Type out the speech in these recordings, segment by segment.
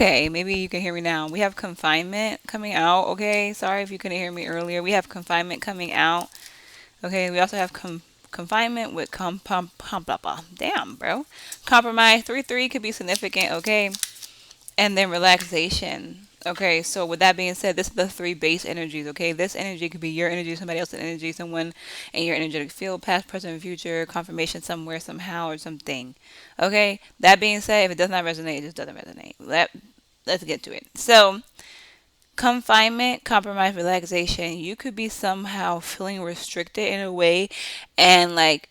Okay, maybe you can hear me now. We have confinement coming out. Okay, sorry if you couldn't hear me earlier. We have confinement coming out. Okay, we also have confinement with blah, blah. Damn, bro. Compromise 3-3 could be significant. Okay, and then relaxation. Okay, so with that being said, this is the three base energies. Okay, this energy could be your energy, somebody else's energy, someone in your energetic field, past, present, and future, confirmation somewhere, somehow, or something. Okay, that being said, if it does not resonate, it just doesn't resonate. Let's get to it. So, confinement, compromise, relaxation. You could be somehow feeling restricted in a way, and like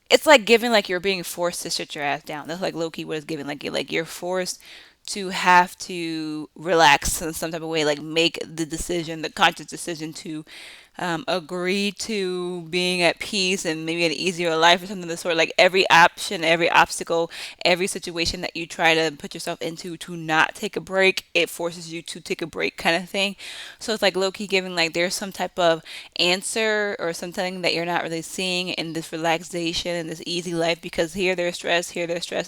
it's like giving like you're being forced to sit your ass down. That's like low key what it's giving. Like you're forced to have to relax in some type of way, like make the decision, the conscious decision to agree to being at peace and maybe an easier life or something of the sort. Like every option, every obstacle, every situation that you try to put yourself into to not take a break, it forces you to take a break kind of thing. So it's like low key giving like there's some type of answer or something that you're not really seeing in this relaxation and this easy life because here there's stress,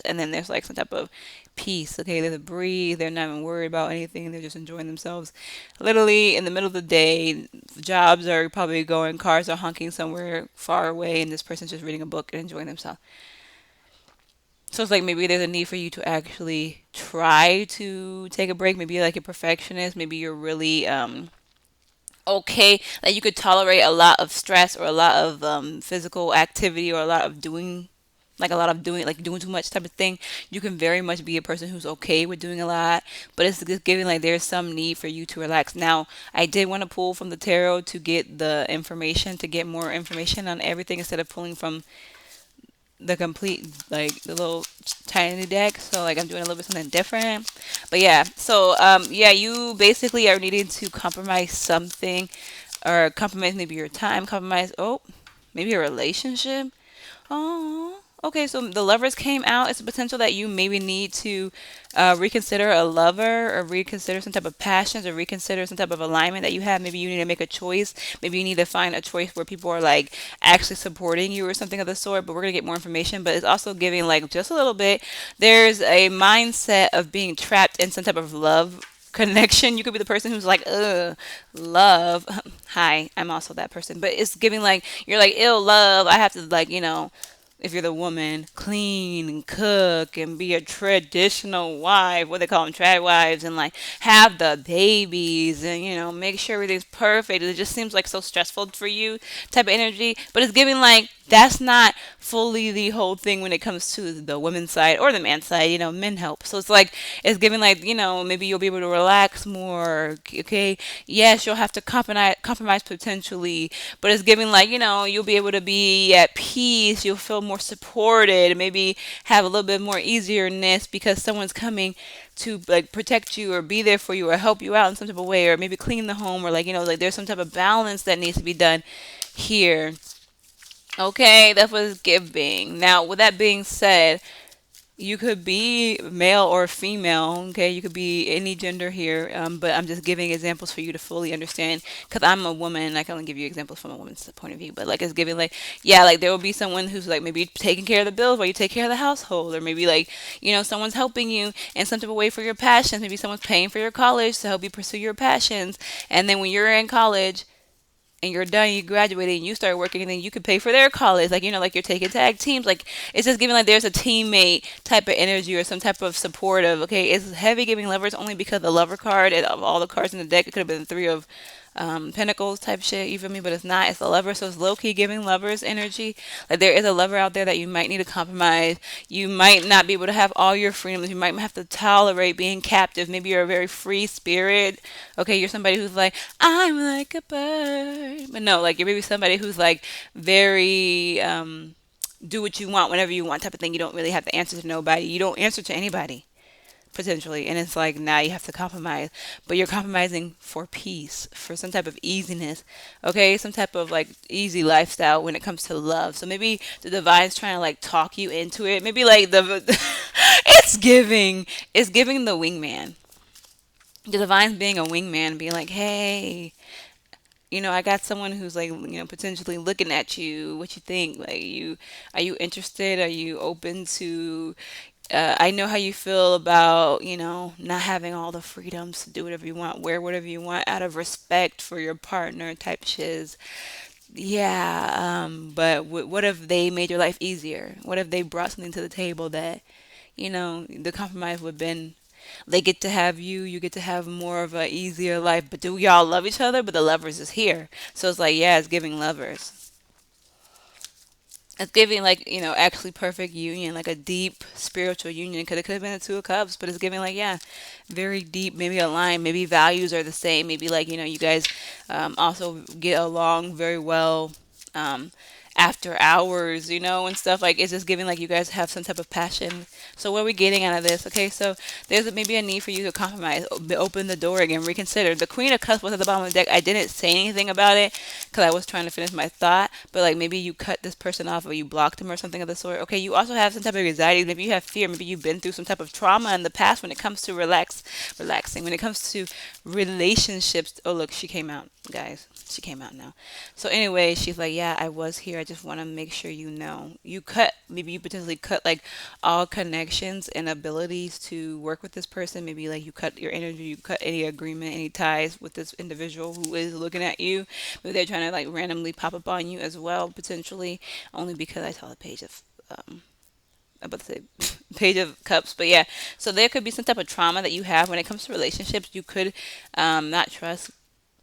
and then there's like some type of peace. Okay, they breathe. They're not even worried about anything. They're just enjoying themselves. Literally in the middle of the day, jobs are probably going, cars are honking somewhere far away, and this person's just reading a book and enjoying themselves. So it's like maybe there's a need for you to actually try to take a break. Maybe you're like a perfectionist. Maybe you're really okay, like you could tolerate a lot of stress or a lot of physical activity or a lot of doing, like a lot of doing, like doing too much type of thing. You can very much be a person who's okay with doing a lot, but it's just giving like there's some need for you to relax. Now, I did want to pull from the tarot to get the information, to get more information on everything instead of pulling from the complete, like the little tiny deck. So like I'm doing a little bit something different. But yeah, so yeah, you basically are needing to compromise something, or compromise maybe your time, compromise, oh, maybe a relationship. Oh, okay. So the lovers came out. It's a potential that you maybe need to reconsider a lover, or reconsider some type of passions, or reconsider some type of alignment that you have. Maybe you need to make a choice. Maybe you need to find a choice where people are like actually supporting you or something of the sort. But we're gonna get more information. But it's also giving like just a little bit. There's a mindset of being trapped in some type of love connection. You could be the person who's like, ugh, love. Hi, I'm also that person. But it's giving like you're like, ill love. I have to like, if you're the woman, clean and cook and be a traditional wife, what they call them, trad wives, and like have the babies and make sure everything's perfect. It just seems like so stressful for you type of energy. But it's giving like that's not fully the whole thing when it comes to the women's side or the man's side. Men help. So it's like it's giving like maybe you'll be able to relax more. Okay, yes, you'll have to compromise potentially, but it's giving like you'll be able to be at peace. You'll feel more supported, maybe have a little bit more easierness because someone's coming to like protect you or be there for you or help you out in some type of way, or maybe clean the home, or like like there's some type of balance that needs to be done here. Okay, that was giving. Now, with that being said, you could be male or female, okay? You could be any gender here, but I'm just giving examples for you to fully understand. Because I'm a woman, and I can only give you examples from a woman's point of view. But like, it's giving like, yeah, like there will be someone who's like maybe taking care of the bills while you take care of the household, or maybe like someone's helping you in some type of way for your passions. Maybe someone's paying for your college to help you pursue your passions, and then when you're in college and you're done, you graduated, and you start working, and then you could pay for their college. Like, like you're taking tag teams. Like, it's just giving like there's a teammate type of energy or some type of supportive. Okay, it's heavy giving lovers only because the lover card and of all the cards in the deck, it could have been three of pentacles type shit. You feel me? But it's not. It's the lover. So it's low key giving lovers energy. Like there is a lover out there that you might need to compromise. You might not be able to have all your freedoms. You might have to tolerate being captive. Maybe you're a very free spirit. Okay, you're somebody who's like, I'm like a bird. But no, like you're maybe somebody who's like very do what you want whenever you want type of thing. You don't really have to answer to nobody. You don't answer to anybody potentially, and it's like now you have to compromise, but you're compromising for peace, for some type of easiness, okay, some type of like easy lifestyle when it comes to love. So maybe the divine's trying to like talk you into it. Maybe like the it's giving the wingman. The divine's being a wingman, being like, hey, I got someone who's like, potentially looking at you. What you think? Like, are you interested? Are you open to I know how you feel about, not having all the freedoms to do whatever you want, wear whatever you want out of respect for your partner type shiz. Yeah, but what if they made your life easier? What if they brought something to the table that, the compromise would have been they get to have you, you get to have more of a easier life, but do y'all love each other? But the lovers is here. So it's like, yeah, it's giving lovers. It's giving like, actually perfect union, like a deep spiritual union. Cause it could have been the two of cups, but it's giving like, yeah, very deep, maybe aligned, maybe values are the same. Maybe like, you guys also get along very well. Um, After hours, and stuff like it's just giving like you guys have some type of passion. So what are we getting out of this? Okay, so there's maybe a need for you to compromise, open the door again, reconsider. The Queen of Cups was at the bottom of the deck. I didn't say anything about it because I was trying to finish my thought. But like maybe you cut this person off or you blocked them or something of the sort. Okay, you also have some type of anxiety. Maybe you have fear. Maybe you've been through some type of trauma in the past when it comes to relaxing. When it comes to relationships. Oh look, she came out, guys. She came out now. So anyway, she's like, yeah, I was here. I just want to make sure you know. Maybe you potentially cut like all connections and abilities to work with this person. Maybe like you cut your energy, you cut any agreement, any ties with this individual who is looking at you. Maybe they're trying to like randomly pop up on you as well, potentially, only because I saw the page of I'm about to say page of cups, but yeah. So there could be some type of trauma that you have when it comes to relationships. You could not trust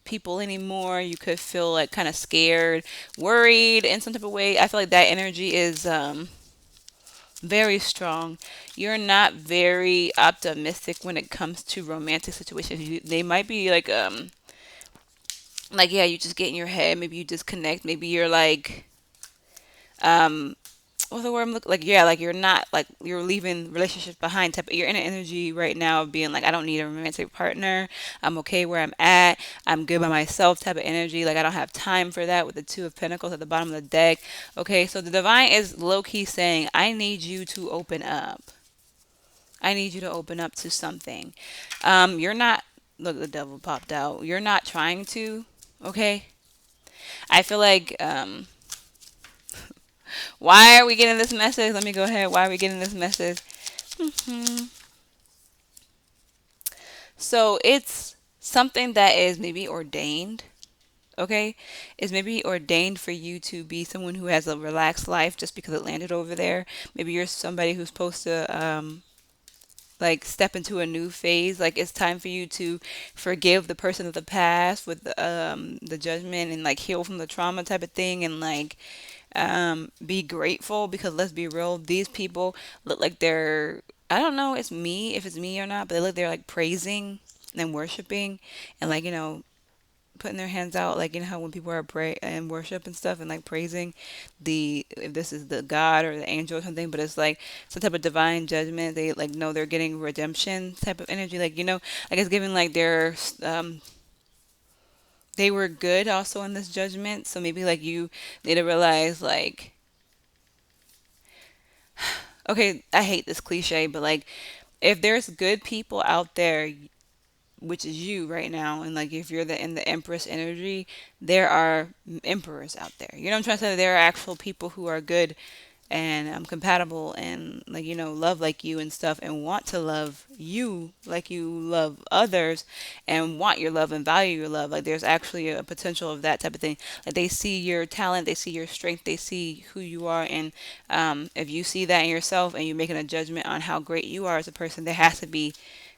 people anymore. You could feel like kind of scared, worried in some type of way. I feel like that energy is very strong. You're not very optimistic when it comes to romantic situations. They might be like yeah, you just get in your head. Maybe you disconnect. Maybe you're like um what's the word I'm looking like? Yeah, like you're not like you're leaving relationships behind. Type. You're in an energy right now of being like, I don't need a romantic partner. I'm okay where I'm at. I'm good by myself. Type of energy. Like I don't have time for that. With the Two of Pentacles at the bottom of the deck. Okay, so the divine is low key saying, I need you to open up. I need you to open up to something. You're not. Look, the devil popped out. You're not trying to. Okay. I feel like why are we getting this message? Let me go ahead. Why are we getting this message? Hmm. So it's something that is maybe ordained, okay? It's maybe ordained for you to be someone who has a relaxed life just because it landed over there. Maybe you're somebody who's supposed to like step into a new phase. Like it's time for you to forgive the person of the past with the judgment and like heal from the trauma type of thing and like be grateful because let's be real, these people look like they're I don't know it's me if it's me or not, but they look they're like praising and worshiping and like putting their hands out like how when people are pray and worship and stuff and like praising the if this is the god or the angel or something, but it's like some type of divine judgment. They like know they're getting redemption type of energy, like like it's giving like they were good also in this judgment, so maybe like you need to realize like okay, I hate this cliche, but like if there's good people out there, which is you right now, and like if you're in the Empress energy, there are emperors out there. You know what I'm trying to say? There are actual people who are good and compatible and like love like you and stuff and want to love you like you love others and want your love and value your love. Like there's actually a potential of that type of thing. Like they see your talent, they see your strength, they see who you are, and if you see that in yourself and you're making a judgment on how great you are as a person, there has to be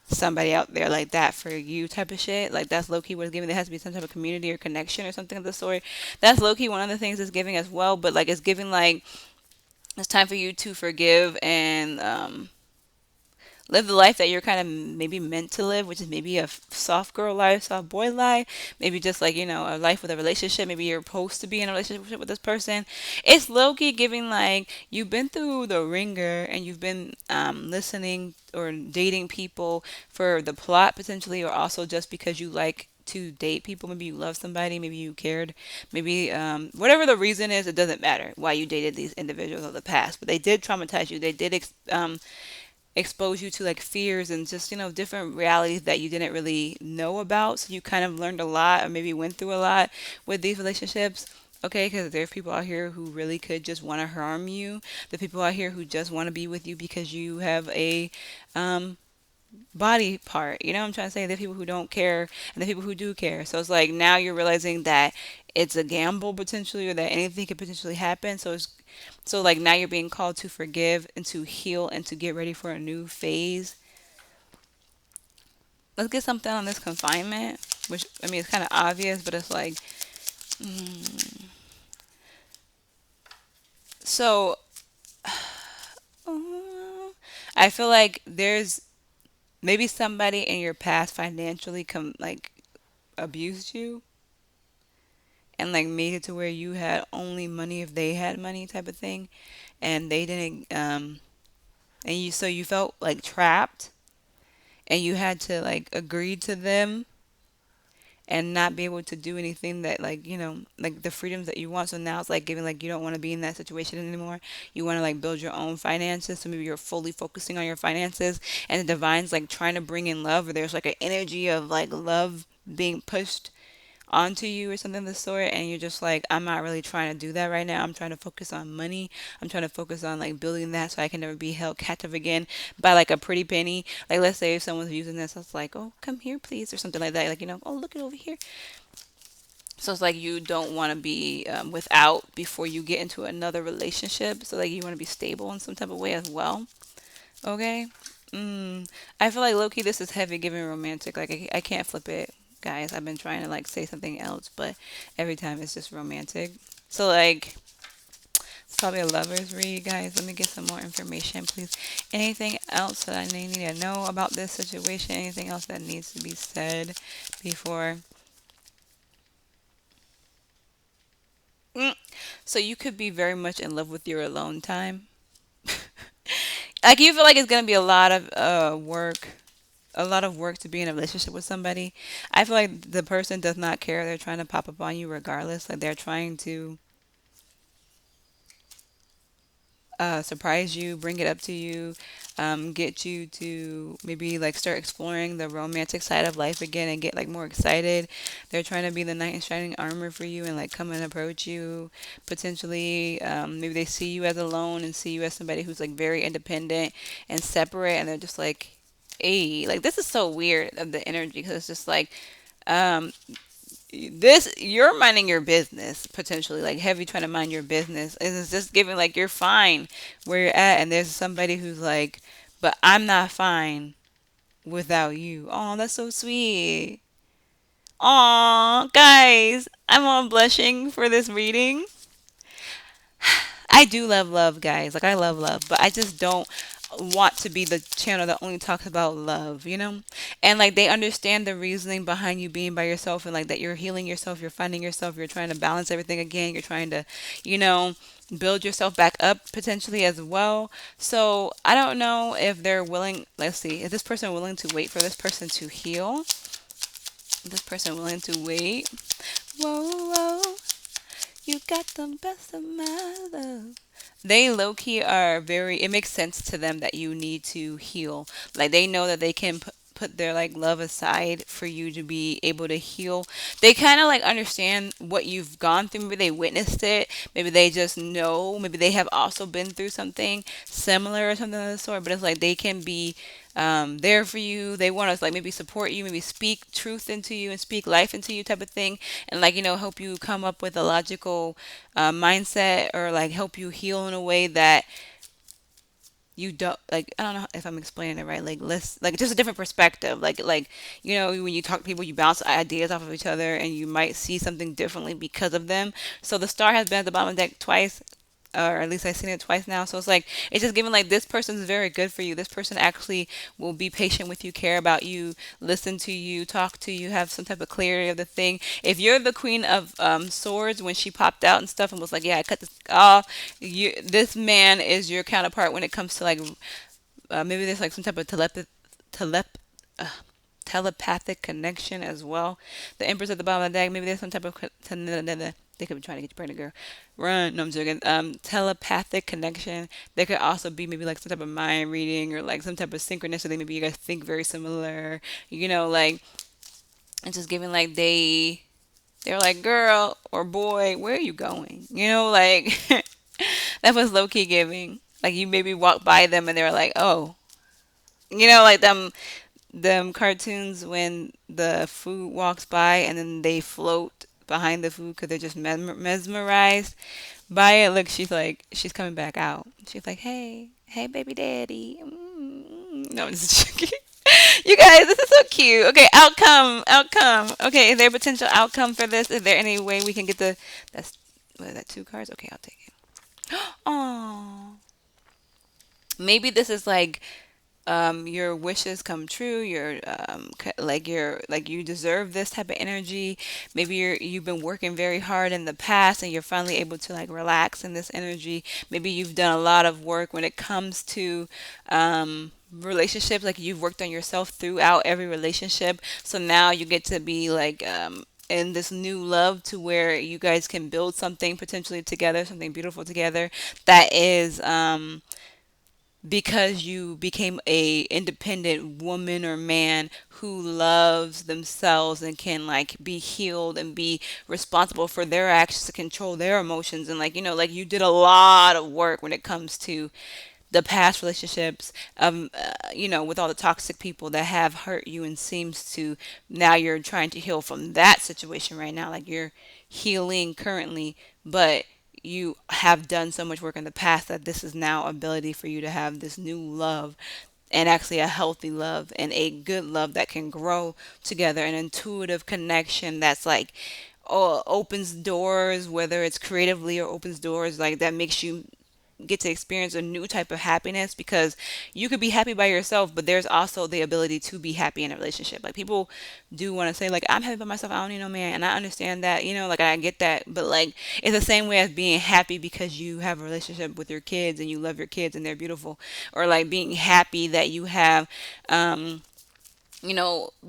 somebody out there like that for you type of shit. Like that's low key what it's giving. There has to be some type of community or connection or something of the sort. That's low key one of the things it's giving as well. But like it's giving like it's time for you to forgive and live the life that you're kind of maybe meant to live, which is maybe a soft girl life, soft boy life, maybe just like a life with a relationship. Maybe you're supposed to be in a relationship with this person. It's low key giving like you've been through the ringer and you've been listening or dating people for the plot potentially, or also just because you like to date people. Maybe you love somebody, maybe you cared, maybe whatever the reason is, it doesn't matter why you dated these individuals of the past, but they did traumatize you. They did expose you to like fears and just different realities that you didn't really know about, so you kind of learned a lot or maybe went through a lot with these relationships. Okay, because there's people out here who really could just want to harm you. The people out here who just want to be with you because you have a um body part. You know what I'm trying to say? The people who don't care and the people who do care. So it's like now you're realizing that it's a gamble potentially, or that anything could potentially happen. So like now you're being called to forgive and to heal and to get ready for a new phase. Let's get something on this confinement, which I mean it's kind of obvious, but it's like so. uh, I feel like there's maybe somebody in your past financially like abused you and like made it to where you had only money if they had money type of thing, and they didn't and you so you felt like trapped, and you had to like agree to them and not be able to do anything that, like, like the freedoms that you want. So now it's like giving like you don't want to be in that situation anymore. You want to like build your own finances, so maybe you're fully focusing on your finances, and the divine's like trying to bring in love, or there's like an energy of like love being pushed onto you or something of the sort, and you're just like, I'm not really trying to do that right now. I'm trying to focus on money. I'm trying to focus on like building that so I can never be held captive again by like a pretty penny. Like, let's say if someone's using this, it's like, oh, come here please, or something like that, like, oh, look it over here. So it's like you don't want to be without before you get into another relationship, so like you want to be stable in some type of way as well. Okay. I feel like low-key this is heavy giving romantic. Like I can't flip it, guys. I've been trying to like say something else, but every time it's just romantic. So like it's probably a lover's read, guys. Let me get some more information, please. Anything else that I need to know about this situation? Anything else that needs to be said before? Mm. So you could be very much in love with your alone time. Like you feel like it's gonna be a lot of work to be in a relationship with somebody. I feel like the person does not care. They're trying to pop up on you regardless. Like they're trying to surprise you, bring it up to you, get you to maybe like start exploring the romantic side of life again and get like more excited. They're trying to be the knight in shining armor for you and like come and approach you potentially. Maybe they see you as alone and see you as somebody who's like very independent and separate, and they're just like, hey, like this is so weird of the energy, because it's just like, um, this you're minding your business potentially, like heavy trying to mind your business, and it's just giving like you're fine where you're at, and there's somebody who's like, but I'm not fine without you. Oh, that's so sweet. Oh, guys, I'm all blushing for this reading. I do love love, guys. Like I love love, but I just don't want to be the channel that only talks about love, you know? And like they understand the reasoning behind you being by yourself, and like that you're healing yourself, you're finding yourself, you're trying to balance everything again, you're trying to, you know, build yourself back up potentially as well. So I don't know if they're willing, let's see, is this person willing to wait for this person to heal? Is this person willing to wait? Whoa, whoa. You got the best of my love. They low key are very, it makes sense to them that you need to heal. Like they know that they can put their like love aside for you to be able to heal. They kind of like understand what you've gone through. Maybe they witnessed it. Maybe they just know. Maybe they have also been through something similar or something of the sort. But it's like they can be there for you. They want to like maybe support you, maybe speak truth into you and speak life into you type of thing, and like help you come up with a logical mindset, or like help you heal in a way that you don't like. I don't know if I'm explaining it right. Like let's like just a different perspective. Like when you talk to people, you bounce ideas off of each other, and you might see something differently because of them. So the star has been at the bottom of the deck twice, or at least I've seen it twice now. So it's like it's just giving like this person's very good for you. This person actually will be patient with you, care about you, listen to you, talk to you, have some type of clarity of the thing. If you're the queen of swords, when she popped out and stuff and was like, yeah, I cut this off, this man is your counterpart when it comes to like maybe there's like some type of telep uh, telepathic connection as well. The Empress at the bottom of the deck, maybe there's some type of they could be trying to get you pregnant, girl. Run. No, I'm joking. Telepathic connection. There could also be maybe like some type of mind reading, or like some type of synchronicity. Maybe you guys think very similar. Like it's just giving like they They're like, girl or boy, where are you going? Like that was low key giving. Like you maybe walk by them and they're like, oh, like them cartoons when the food walks by and then they float behind the food because they're just mesmerized by it. Look, she's coming back out. She's like, hey, hey, baby daddy. No, I'm just joking. You guys, this is so cute. Okay, outcome. Okay, is there potential outcome for this? Is there any way we can get that's what is that, two cards? Okay, I'll take it. Oh, maybe this is like your wishes come true. Like you deserve this type of energy. Maybe you've been working very hard in the past and you're finally able to like relax in this energy. Maybe you've done a lot of work when it comes to relationships. Like you've worked on yourself throughout every relationship, so now you get to be like in this new love to where you guys can build something potentially together, something beautiful together that is because you became a independent woman or man who loves themselves and can like be healed and be responsible for their actions to control their emotions, and like like you did a lot of work when it comes to the past relationships, with all the toxic people that have hurt you, and seems to now you're trying to heal from that situation right now, like you're healing currently, but you have done so much work in the past that this is now ability for you to have this new love, and actually a healthy love and a good love that can grow together, an intuitive connection that's like, opens doors, whether it's creatively or opens doors like that makes you get to experience a new type of happiness, because you could be happy by yourself, but there's also the ability to be happy in a relationship. Like people do want to say like, I'm happy by myself, I don't need no man, and I understand that, like I get that, but like it's the same way as being happy because you have a relationship with your kids and you love your kids and they're beautiful, or like being happy that you have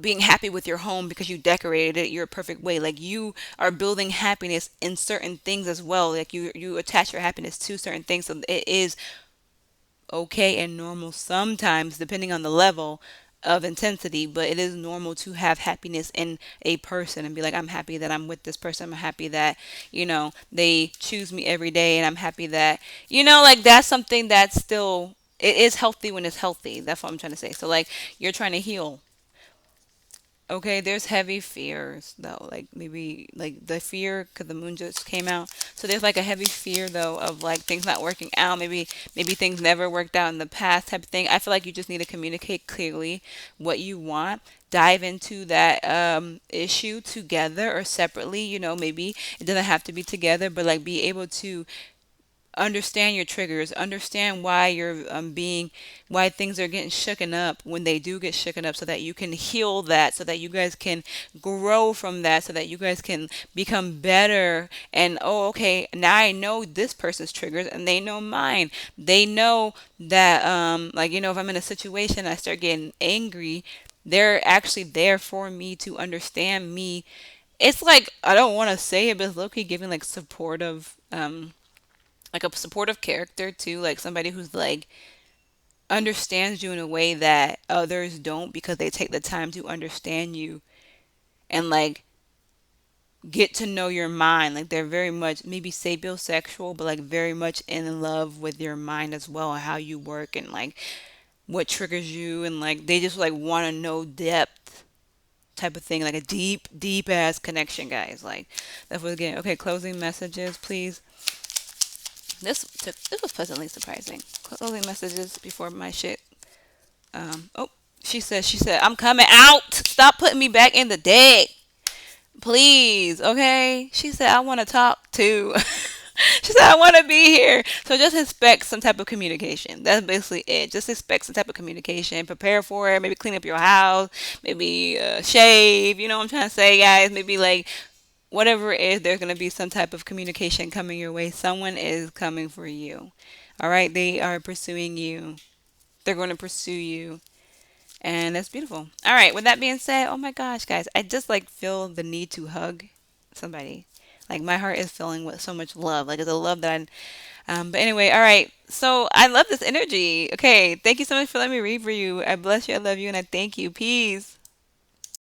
being happy with your home because you decorated it your perfect way. Like you are building happiness in certain things as well. Like you attach your happiness to certain things. So it is okay and normal sometimes, depending on the level of intensity, but it is normal to have happiness in a person and be like, I'm happy that I'm with this person. I'm happy that, they choose me every day, and I'm happy that, like that's something that's still, it is healthy when it's healthy. That's what I'm trying to say. So like you're trying to heal. Okay, there's heavy fears though, like maybe like the fear because the moon just came out. So there's like a heavy fear though of like things not working out. Maybe things never worked out in the past type of thing. I feel like you just need to communicate clearly what you want. Dive into that issue together or separately. Maybe it doesn't have to be together, but like be able to understand your triggers, understand why why things are getting shooken up when they do get shooken up, so that you can heal that, so that you guys can grow from that, so that you guys can become better. And oh, okay, now I know this person's triggers and they know mine. They know that, like, if I'm in a situation, I start getting angry, they're actually there for me to understand me. It's like, I don't want to say it, but it's low-key giving like a supportive character too, like somebody who's like understands you in a way that others don't, because they take the time to understand you and like get to know your mind. Like they're very much maybe sapiosexual, but like very much in love with your mind as well, and how you work and like what triggers you, and like they just like want to know depth type of thing, like a deep ass connection, guys. Like that's what again. Okay, closing messages, please. This was pleasantly surprising. Closing messages before my shit. Oh, she said, I'm coming out. Stop putting me back in the deck, please. Okay. She said, I want to talk too. She said, I want to be here. So just expect some type of communication. That's basically it. Just expect some type of communication. Prepare for it. Maybe clean up your house. Maybe shave. You know what I'm trying to say, guys? Maybe like whatever it is, there's going to be some type of communication coming your way. Someone is coming for you. All right. They are pursuing you. They're going to pursue you. And that's beautiful. All right. With that being said, oh my gosh, guys, I just like feel the need to hug somebody. Like my heart is filling with so much love. Like it's a love that but anyway, all right. So I love this energy. Okay. Thank you so much for letting me read for you. I bless you. I love you. And I thank you. Peace.